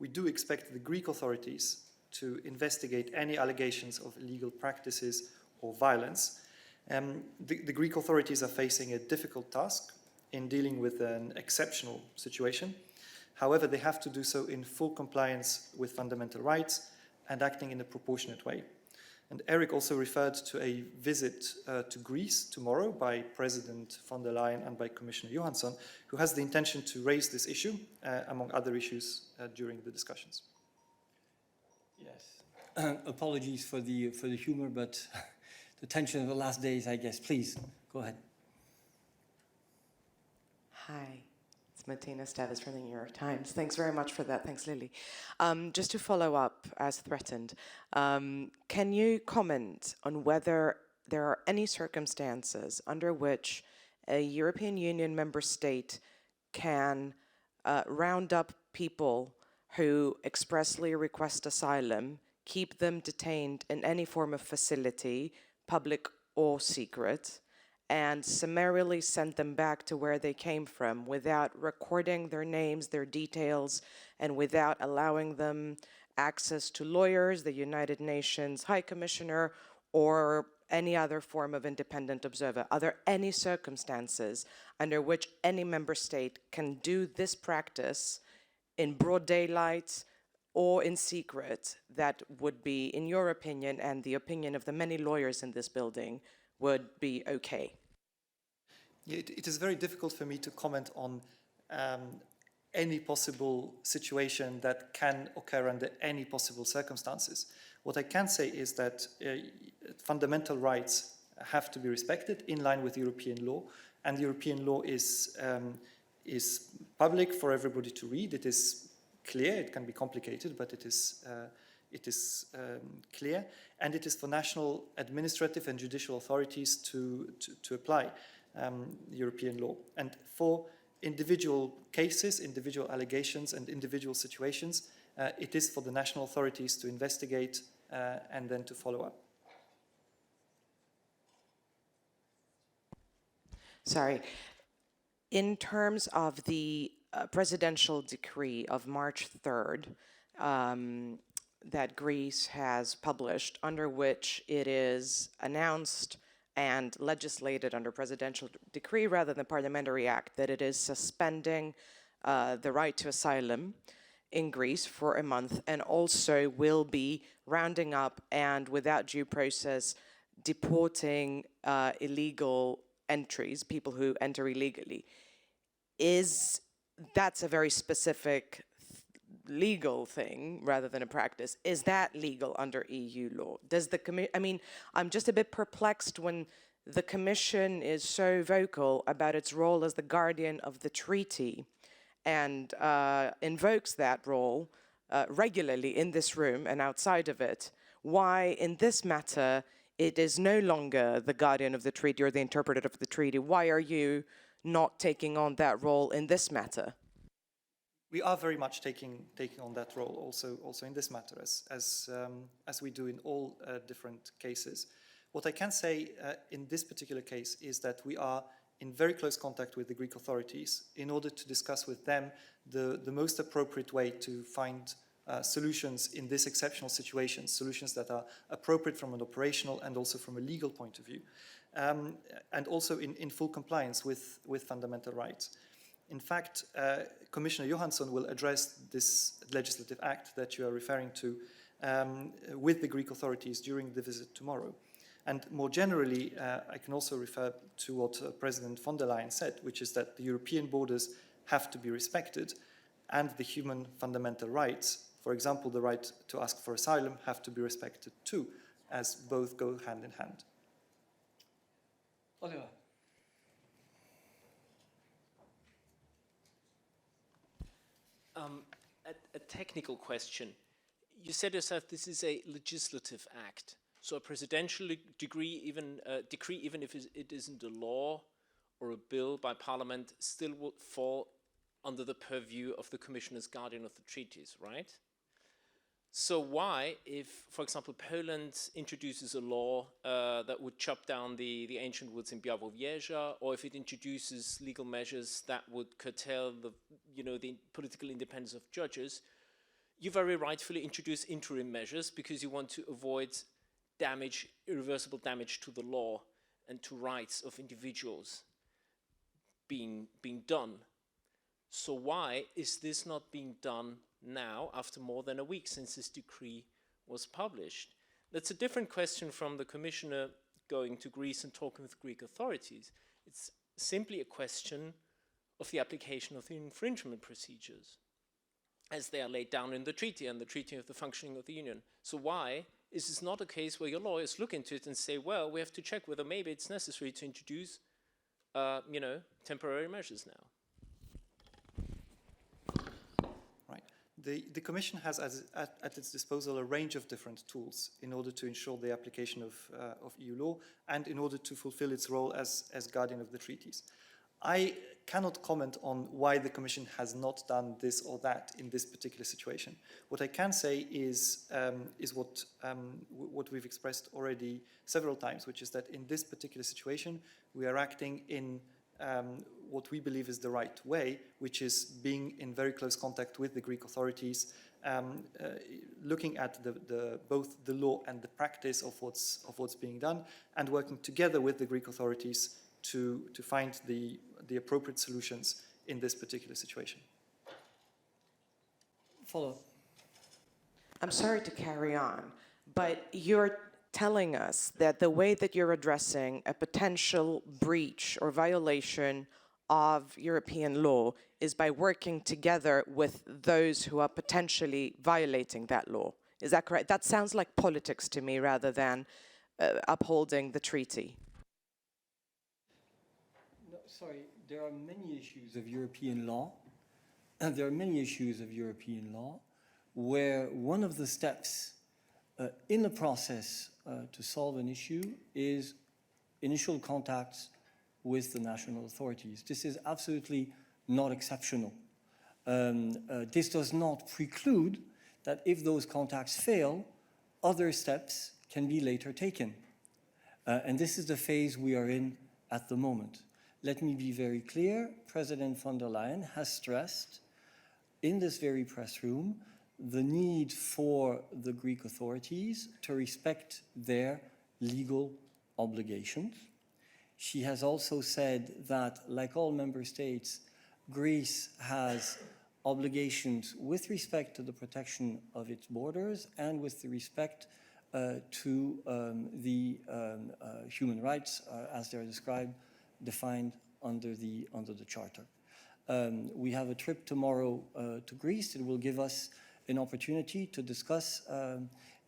we do expect the Greek authorities to investigate any allegations of illegal practices or violence. The Greek authorities are facing a difficult task in dealing with an exceptional situation. However, they have to do so in full compliance with fundamental rights and acting in a proportionate way. And Eric also referred to a visit to Greece tomorrow by President von der Leyen and by Commissioner Johansson, who has the intention to raise this issue, among other issues, during the discussions. Yes. Apologies for the humor, but the tension of the last days, I guess. Please, go ahead. Hi. It's Martina Stevis from the New York Times. Thanks very much for that. Thanks, Lily. Just to follow up, as threatened, can you comment on whether there are any circumstances under which a European Union member state can round up people who expressly request asylum, keep them detained in any form of facility, public or secret, and summarily send them back to where they came from without recording their names, their details, and without allowing them access to lawyers, the United Nations High Commissioner, or any other form of independent observer? Are there any circumstances under which any member state can do this practice in broad daylight or in secret that would be, in your opinion, and the opinion of the many lawyers in this building, would be okay? It is very difficult for me to comment on any possible situation that can occur under any possible circumstances. What I can say is that fundamental rights have to be respected in line with European law, and the European law is public for everybody to read. It is clear. It can be complicated, but it is clear, and it is for national administrative and judicial authorities to apply European law. And for individual cases, individual allegations, and individual situations, it is for the national authorities to investigate and then to follow up. Sorry. In terms of the presidential decree of March 3rd, that Greece has published, under which it is announced and legislated under presidential decree rather than parliamentary act that it is suspending the right to asylum in Greece for a month, and also will be rounding up and without due process deporting illegal entries, people who enter illegally. That's a very specific legal thing rather than a practice. Is that legal under EU law? Does the I mean, I'm just a bit perplexed when the Commission is so vocal about its role as the guardian of the treaty and invokes that role regularly in this room and outside of it. Why, in this matter, it is no longer the guardian of the treaty or the interpreter of the treaty? Why are you not taking on that role in this matter? We are very much taking on that role also in this matter, as we do in all different cases. What I can say in this particular case is that we are in very close contact with the Greek authorities in order to discuss with them the most appropriate way to find solutions in this exceptional situation, solutions that are appropriate from an operational and also from a legal point of view, and also in full compliance with fundamental rights. In fact, Commissioner Johansson will address this legislative act that you are referring to with the Greek authorities during the visit tomorrow. And more generally, I can also refer to what President von der Leyen said, which is that the European borders have to be respected, and the human fundamental rights, for example, the right to ask for asylum, have to be respected too, as both go hand in hand. Oliver. A technical question. You said yourself this is a legislative act. So a presidential decree, even if it isn't a law or a bill by parliament, still would fall under the purview of the Commission as guardian of the treaties, right? So why, if, for example, Poland introduces a law that would chop down the ancient woods in Białowieża, or if it introduces legal measures that would curtail the political independence of judges, You very rightfully introduce interim measures because you want to avoid damage, irreversible damage to the law and to rights of individuals being done. So why is this not being done now, after more than a week since this decree was published? That's a different question from the Commissioner going to Greece and talking with Greek authorities. It's simply a question of the application of the infringement procedures as they are laid down in the treaty and the Treaty of the Functioning of the Union. So why is this not a case where your lawyers look into it and say, well, we have to check whether maybe it's necessary to introduce, temporary measures now? Right. The Commission has at its disposal a range of different tools in order to ensure the application of EU law and in order to fulfill its role as guardian of the treaties. I cannot comment on why the Commission has not done this or that in this particular situation. What I can say is what we've expressed already several times, which is that in this particular situation, we are acting in what we believe is the right way, which is being in very close contact with the Greek authorities, looking at both the law and the practice of what's being done, and working together with the Greek authorities to find the appropriate solutions in this particular situation. Follow. I'm sorry to carry on, but you're telling us that the way that you're addressing a potential breach or violation of European law is by working together with those who are potentially violating that law. Is that correct? That sounds like politics to me rather than upholding the treaty. No, sorry, there are many issues of European law. There are many issues of European law where one of the steps in the process to solve an issue is initial contacts with the national authorities. This is absolutely not exceptional. This does not preclude that if those contacts fail, other steps can be later taken. And this is the phase we are in at the moment. Let me be very clear. President von der Leyen has stressed in this very press room the need for the Greek authorities to respect their legal obligations. She has also said that, like all member states, Greece has obligations with respect to the protection of its borders and with respect to the human rights as they're described, defined under the Charter. We have a trip tomorrow to Greece. It will give us an opportunity to discuss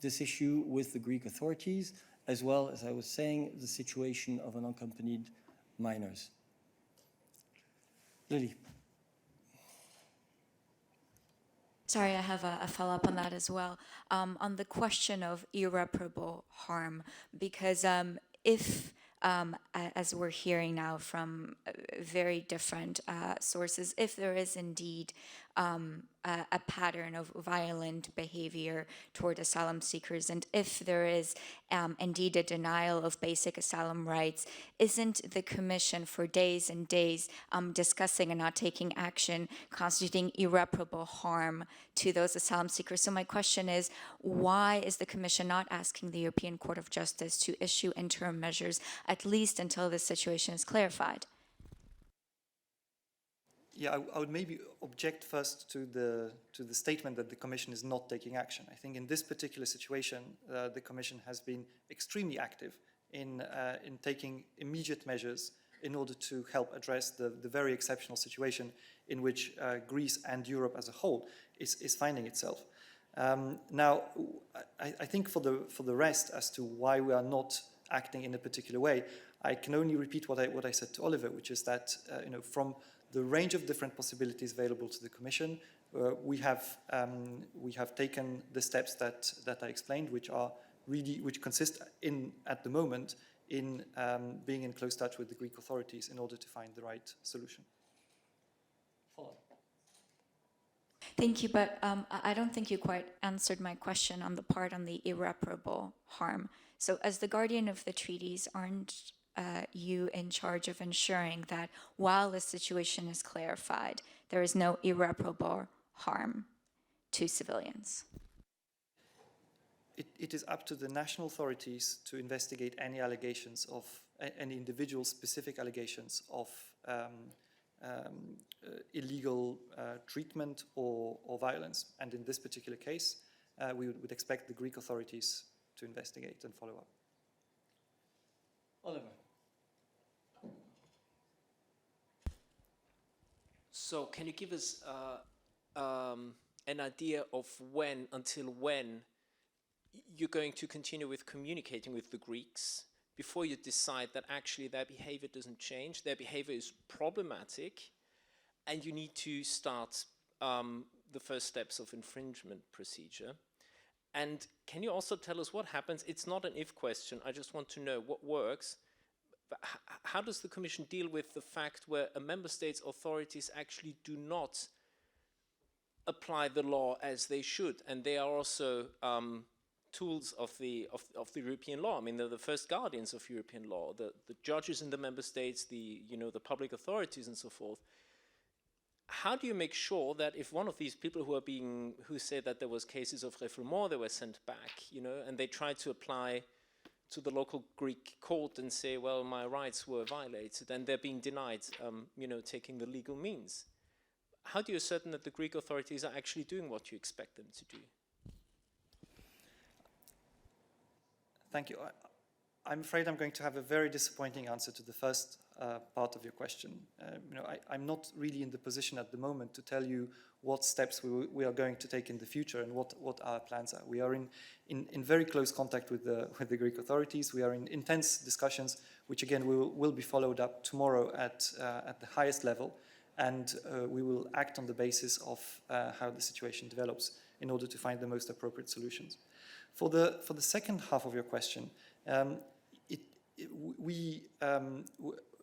this issue with the Greek authorities, as well as I was saying, the situation of unaccompanied minors. Lily. Sorry, I have a follow-up on that as well. On the question of irreparable harm, because if, as we're hearing now from very different sources, if there is indeed a pattern of violent behavior toward asylum seekers, and if there is indeed a denial of basic asylum rights, isn't the Commission for days and days discussing and not taking action constituting irreparable harm to those asylum seekers? So my question is, why is the Commission not asking the European Court of Justice to issue interim measures, at least until this situation is clarified? Yeah, I would maybe object first to the statement that the Commission is not taking action. I think in this particular situation, the Commission has been extremely active in taking immediate measures in order to help address the very exceptional situation in which Greece and Europe as a whole is finding itself. Now, I think for the rest as to why we are not acting in a particular way, I can only repeat what I said to Oliver, which is that from the range of different possibilities available to the Commission, we have taken the steps that I explained, which consist at the moment in being in close touch with the Greek authorities in order to find the right solution. Follow. Thank you, but I don't think you quite answered my question on the part on the irreparable harm. So as the guardian of the treaties, aren't you in charge of ensuring that while the situation is clarified, there is no irreparable harm to civilians? It is up to the national authorities to investigate any allegations of any individual specific allegations of illegal treatment or violence. And in this particular case, we would expect the Greek authorities to investigate and follow up. Oliver. So can you give us an idea of until when you're going to continue with communicating with the Greeks before you decide that actually their behavior doesn't change, their behavior is problematic, and you need to start the first steps of infringement procedure? And can you also tell us what happens? It's not an if question. I just want to know what works. But how does the Commission deal with the fact where a member state's authorities actually do not apply the law as they should, and they are also tools of the European law? I mean, they're the first guardians of European law. The judges in the member states, the public authorities, and so forth. How do you make sure that if one of these people who said that there was cases of refoulement, they were sent back, and they tried to apply to the local Greek court and say, well, my rights were violated, and they're being denied, taking the legal means? How do you ascertain that the Greek authorities are actually doing what you expect them to do? Thank you. I'm afraid I'm going to have a very disappointing answer to the first part of your question. I'm not really in the position at the moment to tell you what steps we are going to take in the future and what our plans are. We are in very close contact with the Greek authorities. We are in intense discussions, which again will be followed up tomorrow at the highest level, and we will act on the basis of how the situation develops in order to find the most appropriate solutions. For the second half of your question,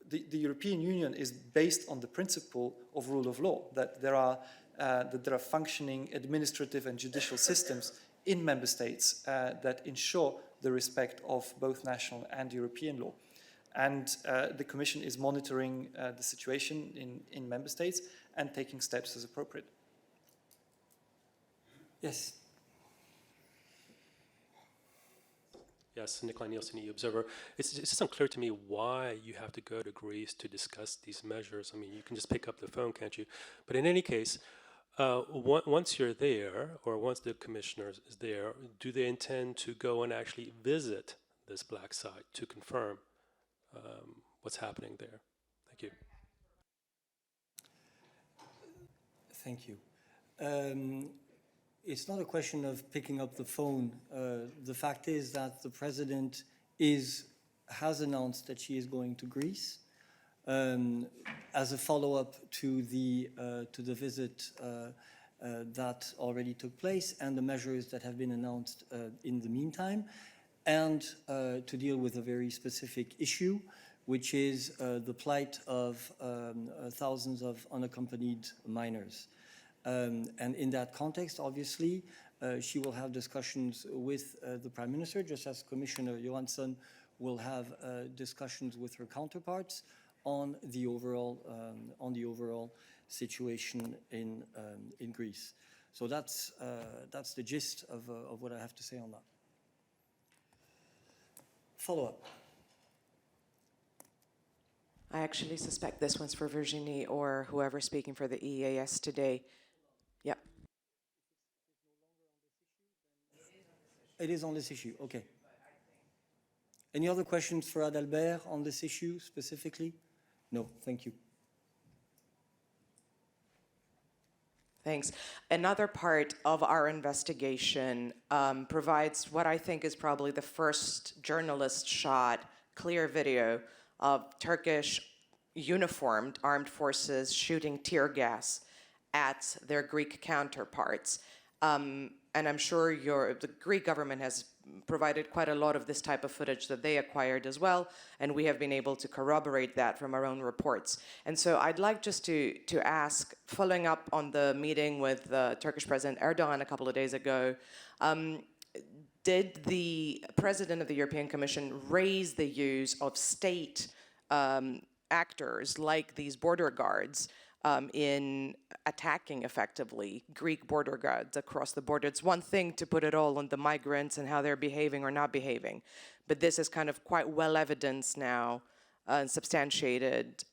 the European Union is based on the principle of rule of law, that there are functioning administrative and judicial systems in member states that ensure the respect of both national and European law. And the Commission is monitoring the situation in member states and taking steps as appropriate. Yes. Yes, Nikolai Nielsen, EU Observer. It's just unclear to me why you have to go to Greece to discuss these measures. I mean, you can just pick up the phone, can't you? But in any case, once you're there, or once the commissioner is there, do they intend to go and actually visit this black site to confirm what's happening there? Thank you. Thank you. It's not a question of picking up the phone. The fact is that the president has announced that she is going to Greece as a follow-up to the visit that already took place and the measures that have been announced in the meantime, and to deal with a very specific issue, which is the plight of thousands of unaccompanied minors. And in that context, obviously, she will have discussions with the Prime Minister, just as Commissioner Johansson will have discussions with her counterparts on the overall situation in Greece. So that's the gist of what I have to say on that. Follow-up. I actually suspect this one's for Virginie or whoever's speaking for the EAS today. Yep. It is on this issue, okay. Any other questions for Adalbert on this issue specifically? No, thank you. Thanks. Another part of our investigation provides what I think is probably the first journalist shot, clear video of Turkish uniformed armed forces shooting tear gas at their Greek counterparts. And I'm sure the Greek government has provided quite a lot of this type of footage that they acquired as well, and we have been able to corroborate that from our own reports. And so I'd like just to ask, following up on the meeting with Turkish President Erdogan a couple of days ago, did the President of the European Commission raise the use of state actors like these border guards in attacking effectively Greek border guards across the border. It's one thing to put it all on the migrants and how they're behaving or not behaving, but this is kind of quite well evidenced now and substantiated,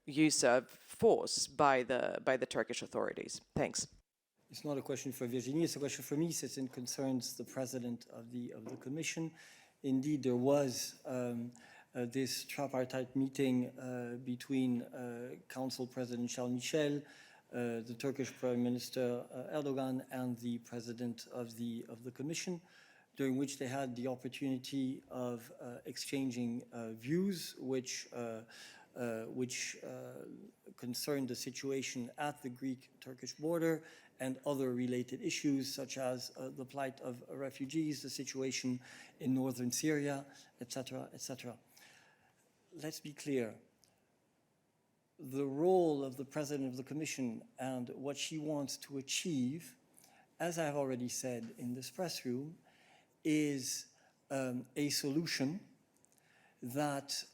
use of force by the Turkish authorities. Thanks. It's not a question for Virginie, it's a question for me, since it concerns the president of the Commission. Indeed, there was this tripartite meeting between Council President Charles Michel, the Turkish Prime Minister Erdogan, and the President of the Commission, during which they had the opportunity of exchanging views, which concerned the situation at the Greek-Turkish border and other related issues, such as the plight of refugees, the situation in northern Syria, etc., etc. Let's be clear. The role of the President of the Commission and what she wants to achieve, as I have already said in this press room, is a solution that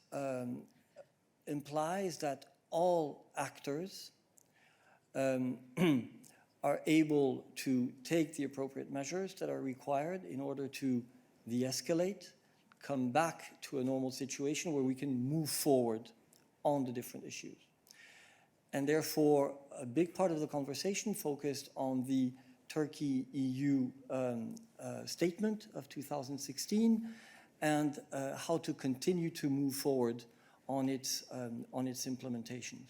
implies that all actors are able to take the appropriate measures that are required in order to de-escalate, come back to a normal situation where we can move forward on the different issues. And therefore, a big part of the conversation focused on the Turkey-EU statement of 2016 and how to continue to move forward on its implementation.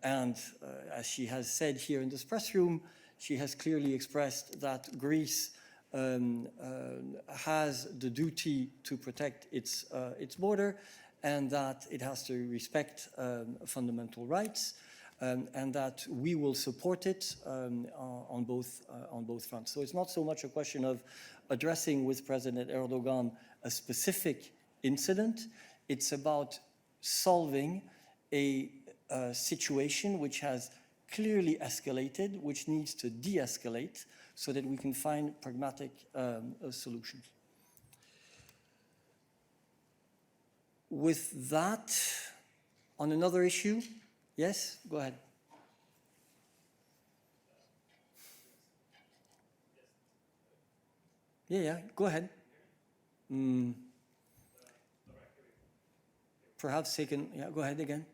As she has said here in this press room, she has clearly expressed that Greece has the duty to protect its border, and that it has to respect fundamental rights, and that we will support it on both fronts. So it's not so much a question of addressing with President Erdogan a specific incident. It's about solving a situation which has clearly escalated, which needs to de-escalate so that we can find pragmatic solutions. With that, on another issue, yes, go ahead. Yeah, go ahead. Perhaps go ahead again.